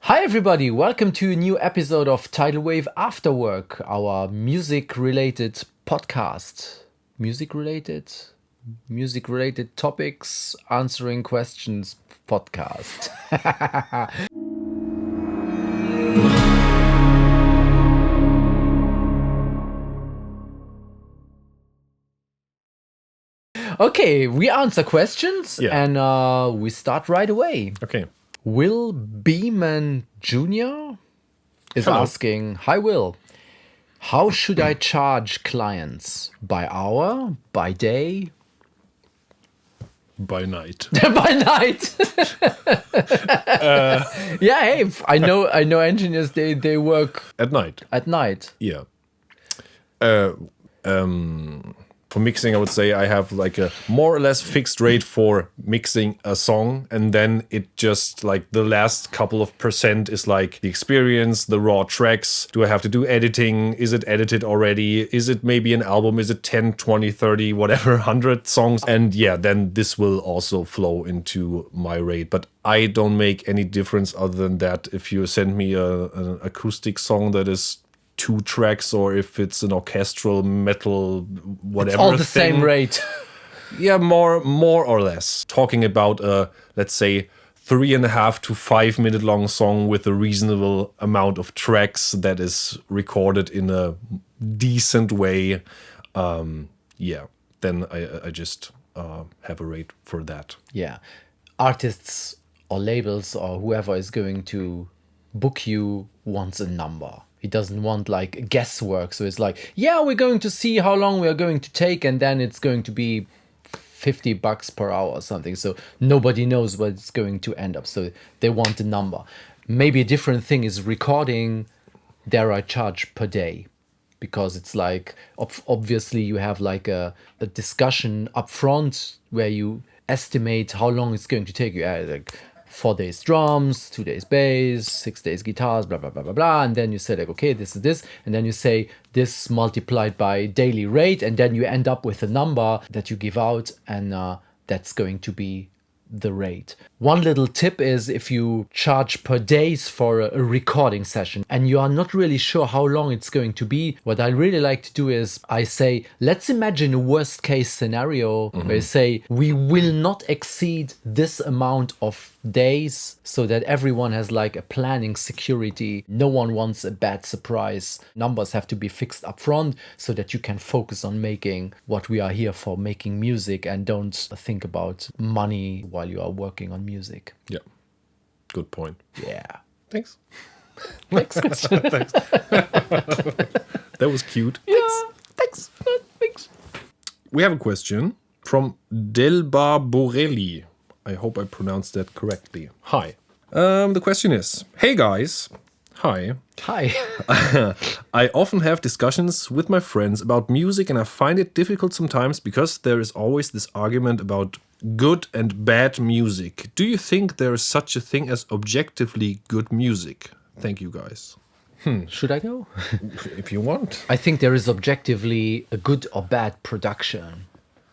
Hi everybody, welcome to a new episode of Tidalwave Afterwork, our music-related podcast. Music-related topics, answering questions podcast. Okay, we answer questions and we start right away. Okay. Will Beeman Jr. is asking, Hi Will, how should I charge clients? By hour? By day? By night. By night? Yeah, hey, I know engineers, they work At night. at night. Yeah. For mixing, I would say I have like a more or less fixed rate for mixing a song, and then it just like the last couple of percent is like the experience, the raw tracks. Do I have to do editing? Is it edited already? Is it maybe an album? Is it 10, 20, 30, whatever, 100 songs? And yeah, then this will also flow into my rate. But I don't make any difference other than that. If you send me an acoustic song that is 2 tracks, or if it's an orchestral metal whatever, It's all the same rate. Yeah, more or less. Talking about let's say 3.5 to 5 minute long song with a reasonable amount of tracks that is recorded in a decent way. Then I just have a rate for that. Yeah. Artists or labels or whoever is going to book you wants a number. He doesn't want like guesswork. So it's like, yeah, we're going to see how long we are going to take, and then it's going to be $50 per hour or something. So nobody knows what it's going to end up. So they want a number. Maybe a different thing is recording. There I charge per day, because it's like obviously you have like a discussion up front where you estimate how long it's going to take you. Like 4 days drums, 2 days bass, 6 days guitars, blah, blah, blah, blah, blah. And then you say like, okay, this is this. And then you say this multiplied by daily rate. And then you end up with a number that you give out. And that's going to be the rate. One little tip is if you charge per days for a recording session and you are not really sure how long it's going to be, what I really like to do is I say, let's imagine a worst case scenario where you say, we will not exceed this amount of days, so that everyone has like a planning security. No one wants a bad surprise. Numbers have to be fixed up front so that you can focus on making what we are here for, making music, and don't think about money while you are working on music. Yeah. Good point. Yeah. Thanks. Next question. Thanks. That was cute. Yeah. Thanks. Thanks. We have a question from Delba Borelli. I hope I pronounced that correctly. Hi. The question is, hey guys. Hi. Hi. I often have discussions with my friends about music, and I find it difficult sometimes because there is always this argument about good and bad music. Do you think there is such a thing as objectively good music? Thank you, guys. Should I go? If you want. I think there is objectively a good or bad production.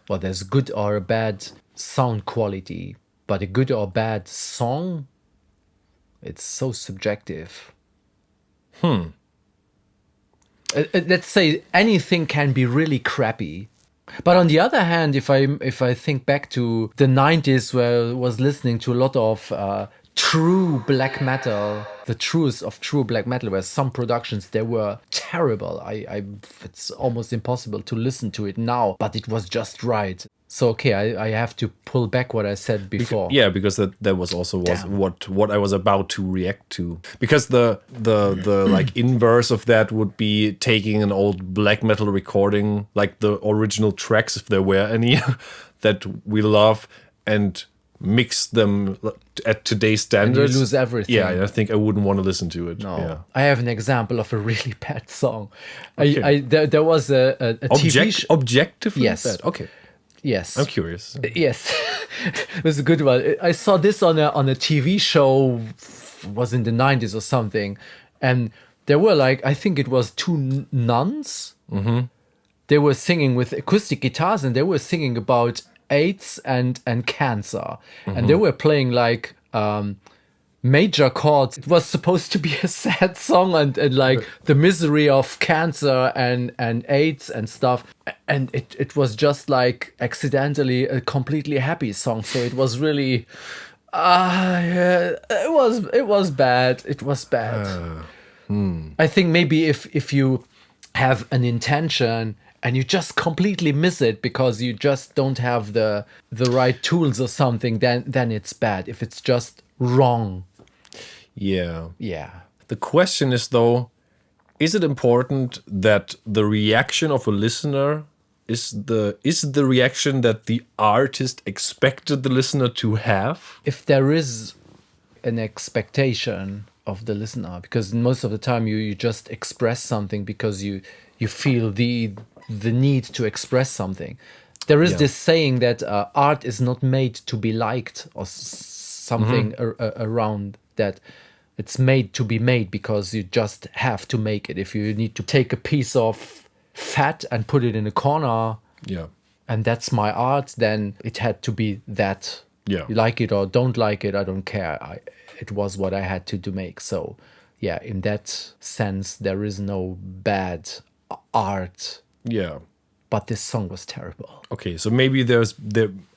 Well, there's good or a bad sound quality, but a good or bad song, it's so subjective. Let's say anything can be really crappy. But on the other hand, if I think back to the 90s, where I was listening to a lot of true black metal, the truest of true black metal, where some productions, they were terrible. It's almost impossible to listen to it now, but it was just right. So okay, I have to pull back what I said before. Because that was also what I was about to react to. Because the like inverse of that would be taking an old black metal recording, like the original tracks, if there were any, that we love, and mix them at today's standards. And you lose everything. Yeah, I think I wouldn't want to listen to it. No. Yeah. I have an example of a really bad song. Okay. There was a TV show. Objectively Yes. bad. Okay. Yes. I'm curious. Yes. It was a good one. I saw this on a TV show, was in the 90s or something. And there were like, I think it was 2 nuns. Mm-hmm. They were singing with acoustic guitars, and they were singing about AIDS and cancer. Mm-hmm. And they were playing like major chords. It was supposed to be a sad song and like the misery of cancer and AIDS and stuff. And it was just like accidentally a completely happy song. So it was really, yeah, it was bad. It was bad. I think maybe if you have an intention and you just completely miss it because you just don't have the right tools or something, then it's bad. If it's just wrong. Yeah. Yeah. The question is, though, is it important that the reaction of a listener is the reaction that the artist expected the listener to have? If there is an expectation of the listener, because most of the time you just express something because you feel the need to express something. There is this saying that art is not made to be liked or something around that. It's made to be made because you just have to make it. If you need to take a piece of fat and put it in a corner, and that's my art, then it had to be that. Yeah. You like it or don't like it, I don't care. It was what I had to make. So, yeah, in that sense, there is no bad art. Yeah. But this song was terrible. Okay, so maybe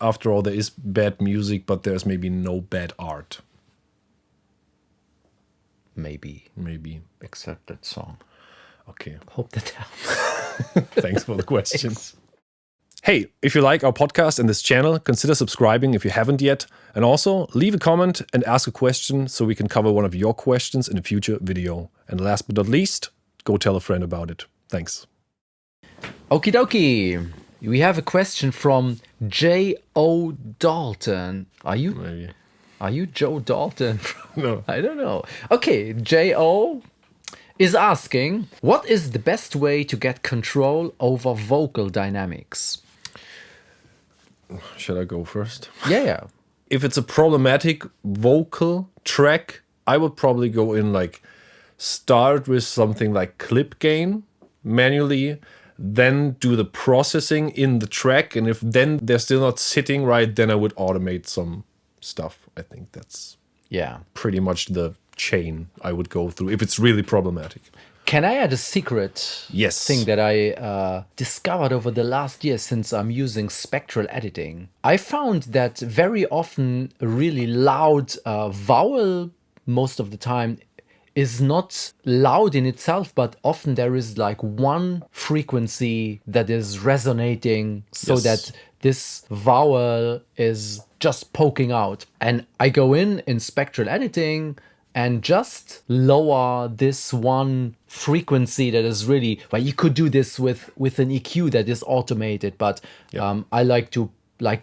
after all there is bad music, but there's maybe no bad art. Maybe. Except that song. Okay. Hope that helps. Thanks for the questions. Hey, if you like our podcast and this channel, consider subscribing if you haven't yet. And also, leave a comment and ask a question so we can cover one of your questions in a future video. And last but not least, go tell a friend about it. Thanks. Okie dokie. We have a question from J.O. Dalton. Maybe. Are you Joe Dalton? No. I don't know. Okay, J.O. is asking, what is the best way to get control over vocal dynamics? Should I go first? Yeah. If it's a problematic vocal track, I would probably go in start with something like clip gain manually, then do the processing in the track. And if then they're still not sitting right, then I would automate some stuff. I think that's pretty much the chain I would go through if it's really problematic. Can I add a secret thing that I discovered over the last year since I'm using spectral editing? I found that very often a really loud vowel, most of the time, is not loud in itself, but often there is one frequency that is resonating so that this vowel is just poking out. And I go in spectral editing and just lower this one frequency that is really, well, you could do this with an EQ that is automated, but I like to,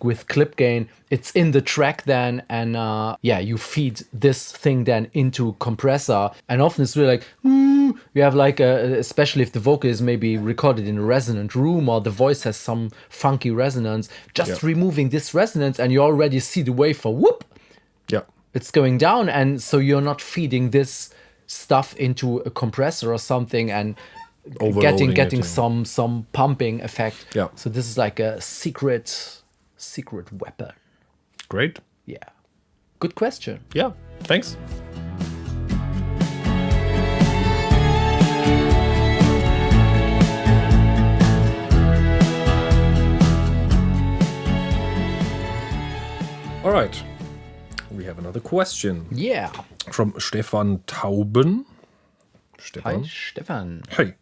with clip gain, it's in the track then, and you feed this thing then into compressor, and often it's really you have especially if the vocal is maybe recorded in a resonant room or the voice has some funky resonance, just removing this resonance and you already see the waveform, whoop, it's going down, and so you're not feeding this stuff into a compressor or something and getting some pumping effect. So this is like a secret weapon. Great. Yeah. Good question. Yeah. Thanks. All right. We have another question. Yeah. From Stefan Tauben. Hi, Stefan. Hey.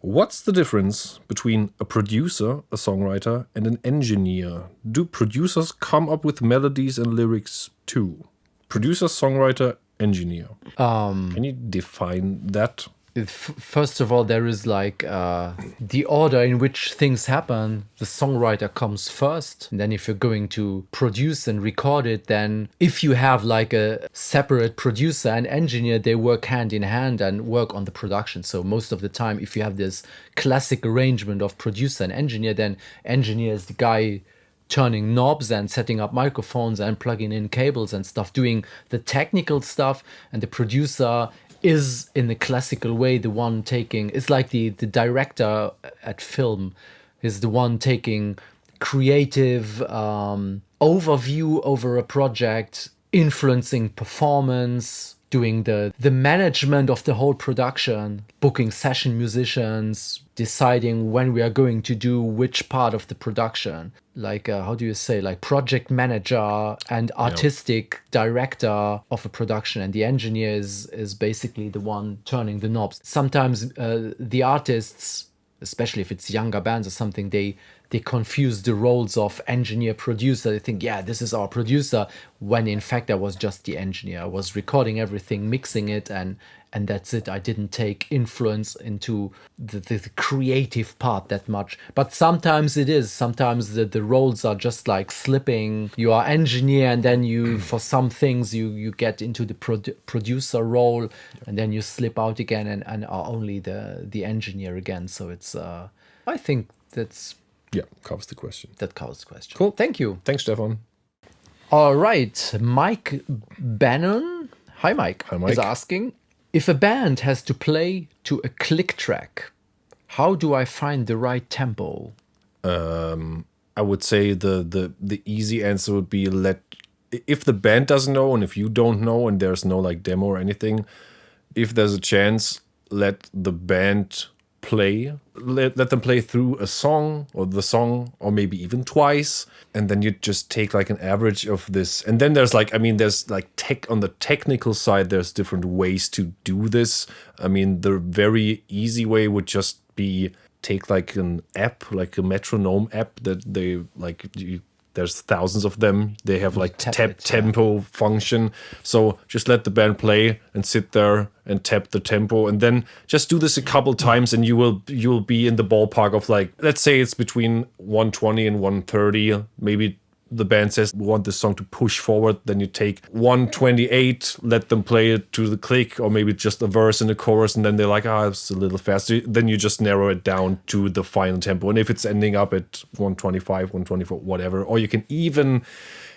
What's the difference between a producer, a songwriter, and an engineer? Do producers come up with melodies and lyrics too? Producer, songwriter, engineer. Can you define that? First of all, there is the order in which things happen. The songwriter comes first. And then if you're going to produce and record it, then if you have a separate producer and engineer, they work hand in hand and work on the production. So most of the time, if you have this classic arrangement of producer and engineer, then engineer is the guy turning knobs and setting up microphones and plugging in cables and stuff, doing the technical stuff, and the producer is in the classical way the one taking, it's like the director at film is the one taking creative overview over a project, influencing performance, doing the management of the whole production, booking session musicians, deciding when we are going to do which part of the production. Like, how do you say, like project manager and artistic director of a production. And the engineer is basically the one turning the knobs. Sometimes the artists, especially if it's younger bands or something, they confuse the roles of engineer producer. They think, yeah, this is our producer, when in fact I was just the engineer. I was recording everything, mixing it, and that's it. I didn't take influence into the creative part that much. But sometimes it is. Sometimes the roles are just like slipping. You are engineer, and then you, for some things, you get into the producer role, and then you slip out again and are only the engineer again. So it's, I think that's... Yeah, covers the question. That covers the question. Cool. Thank you. Thanks, Stefan. All right. Mike Bannon, hi Mike, Hi, Mike. is asking, if a band has to play to a click track, how do I find the right tempo? I would say the easy answer would be if the band doesn't know and if you don't know and there's no like demo or anything, if there's a chance, let the band play. Let them play through a song or maybe even twice, and then you just take like an average of this. And then there's like tech on the technical side, there's different ways to do this. I mean, the very easy way would just be take like an app, like a metronome app that they like there's thousands of them. They have like tempo function. So just let the band play and sit there and tap the tempo, and then just do this a couple times, and you'll be in the ballpark of like, let's say it's between 120 and 130. Maybe the band says we want this song to push forward, then you take 128, let them play it to the click, or maybe just a verse and a chorus, and then they're like, it's a little faster. Then you just narrow it down to the final tempo. And if it's ending up at 125, 124, whatever, or you can even,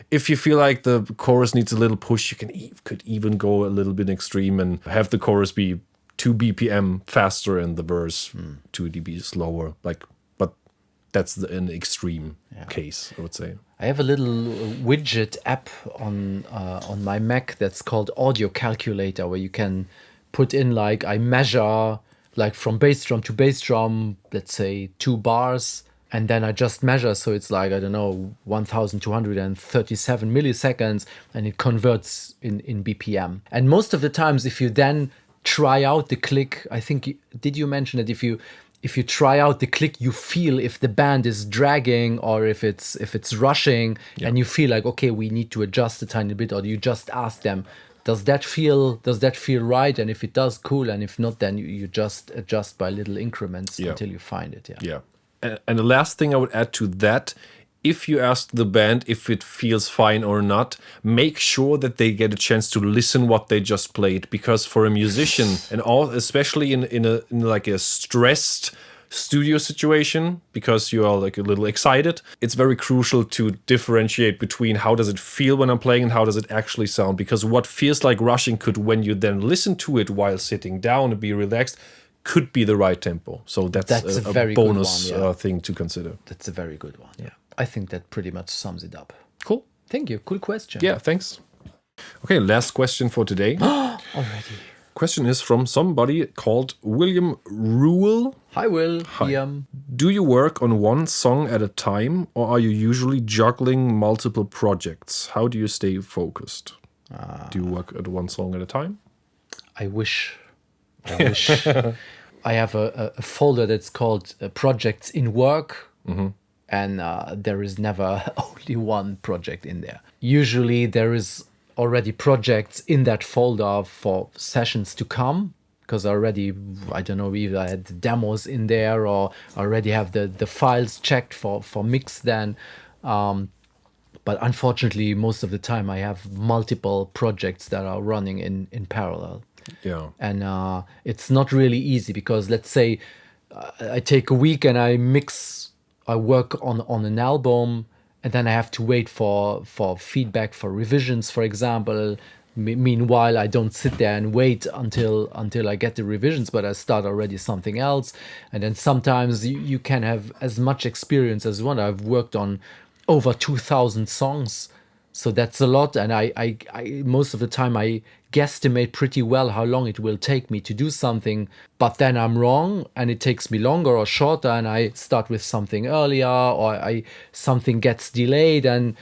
if you feel like the chorus needs a little push, you could even go a little bit extreme and have the chorus be 2 BPM faster and the verse 2 dB slower. Like, but that's an extreme case, I would say. I have a little widget app on my Mac that's called Audio Calculator, where you can put in like, I measure like from bass drum to bass drum, let's say 2 bars, and then I just measure. So it's like, I don't know, 1,237 milliseconds, and it converts in BPM. And most of the times, if you then try out the click, I think, did you mention that if you try out the click, you feel if the band is dragging or if it's rushing, and you feel like, okay, we need to adjust a tiny bit, or you just ask them, does that feel right? And if it does, cool. And if not, then you just adjust by little increments until you find it. Yeah. And the last thing I would add to that, if you ask the band if it feels fine or not, make sure that they get a chance to listen what they just played, because for a musician, and especially in like a stressed studio situation, because you are like a little excited, it's very crucial to differentiate between how does it feel when I'm playing and how does it actually sound, because what feels like rushing could, when you then listen to it while sitting down and be relaxed, could be the right tempo. So that's a very bonus thing to consider. That's a very good one. Yeah. I think that pretty much sums it up. Cool. Thank you. Cool question. Yeah, thanks. Okay, last question for today. Already. Question is from somebody called William Rule. Hi, Will. Hi. Do you work on one song at a time, or are you usually juggling multiple projects? How do you stay focused? Do you work at one song at a time? I wish. I have a folder that's called Projects in Work. Mm-hmm. And there is never only one project in there. Usually there is already projects in that folder for sessions to come, because I don't know, either I had the demos in there or I already have the files checked for mix then. But unfortunately, most of the time I have multiple projects that are running in parallel. Yeah. And it's not really easy, because let's say I take a week and I work on an album, and then I have to wait for feedback, for revisions, for example. Meanwhile, I don't sit there and wait until I get the revisions, but I start already something else. And then sometimes you can have as much experience as one. I've worked on over 2,000 songs. So that's a lot, and I most of the time I guesstimate pretty well how long it will take me to do something, but then I'm wrong, and it takes me longer or shorter, and I start with something earlier, or something gets delayed, and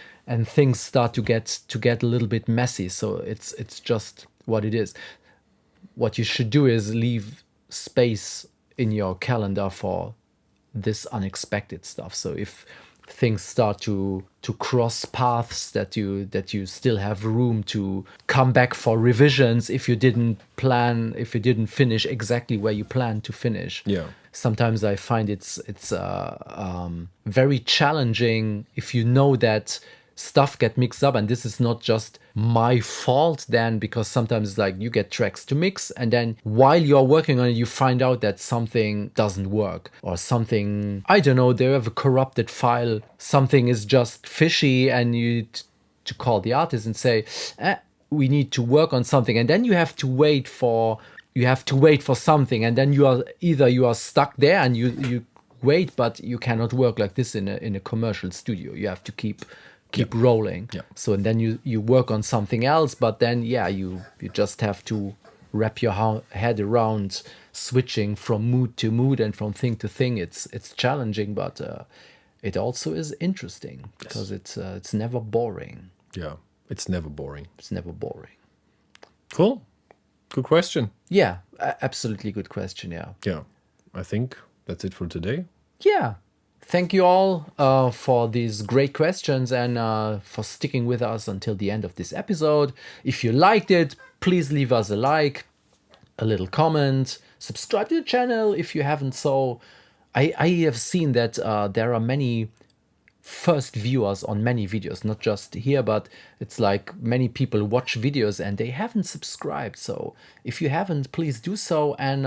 things start to get a little bit messy. So it's just what it is. What you should do is leave space in your calendar for this unexpected stuff. So if things start to cross paths, that you still have room to come back for revisions if you didn't finish exactly where you planned to finish. Yeah. Sometimes I find it's very challenging if you know that stuff get mixed up, and this is not just my fault then, because sometimes like you get tracks to mix, and then while you're working on it you find out that something doesn't work, or something, I don't know, they have a corrupted file, something is just fishy, and you to call the artist and say, we need to work on something, and then you have to wait for something, and then you are stuck there, and you wait, but you cannot work like this in a commercial studio. You have to keep rolling. Yeah. So, and then you work on something else, but then you just have to wrap your head around switching from mood to mood and from thing to thing. It's challenging, but it also is interesting, because it's never boring. Yeah, it's never boring. It's never boring. Cool. Good question. Yeah, absolutely good question. Yeah. Yeah, I think that's it for today. Yeah. Thank you all for these great questions, and for sticking with us until the end of this episode. If you liked it, please leave us a like, a little comment, subscribe to the channel if you haven't. So I have seen that there are many first viewers on many videos, not just here, but it's like many people watch videos and they haven't subscribed. So if you haven't, please do so. And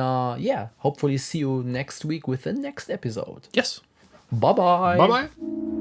hopefully see you next week with the next episode. Yes. Bye-bye. Bye-bye.